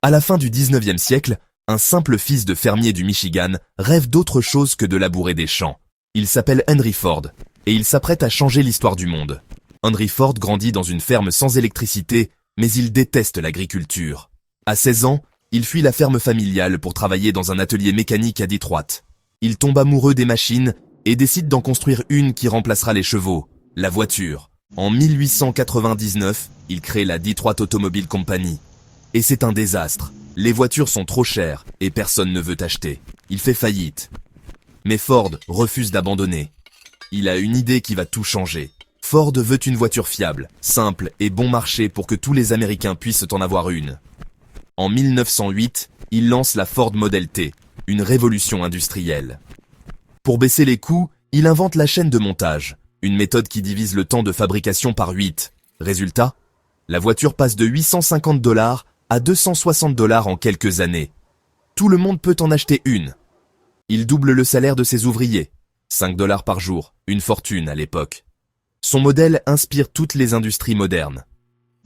À la fin du 19e siècle, un simple fils de fermier du Michigan rêve d'autre chose que de labourer des champs. Il s'appelle Henry Ford, et il s'apprête à changer l'histoire du monde. Henry Ford grandit dans une ferme sans électricité, mais il déteste l'agriculture. À 16 ans, il fuit la ferme familiale pour travailler dans un atelier mécanique à Detroit. Il tombe amoureux des machines et décide d'en construire une qui remplacera les chevaux, la voiture. En 1899, il crée la Detroit Automobile Company. Et c'est un désastre. Les voitures sont trop chères et personne ne veut acheter. Il fait faillite. Mais Ford refuse d'abandonner. Il a une idée qui va tout changer. Ford veut une voiture fiable, simple et bon marché pour que tous les Américains puissent en avoir une. En 1908, il lance la Ford Model T, une révolution industrielle. Pour baisser les coûts, il invente la chaîne de montage, une méthode qui divise le temps de fabrication par 8. Résultat, la voiture passe de 850 $ à 260 $ en quelques années. Tout le monde peut en acheter une. Il double le salaire de ses ouvriers, 5 $ par jour, une fortune à l'époque. Son modèle inspire toutes les industries modernes.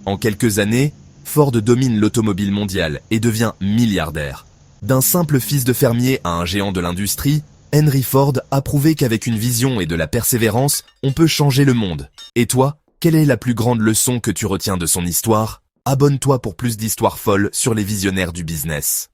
En quelques années, Ford domine l'automobile mondiale et devient milliardaire. D'un simple fils de fermier à un géant de l'industrie, Henry Ford a prouvé qu'avec une vision et de la persévérance, on peut changer le monde. Et toi, quelle est la plus grande leçon que tu retiens de son histoire ? Abonne-toi pour plus d'histoires folles sur les visionnaires du business.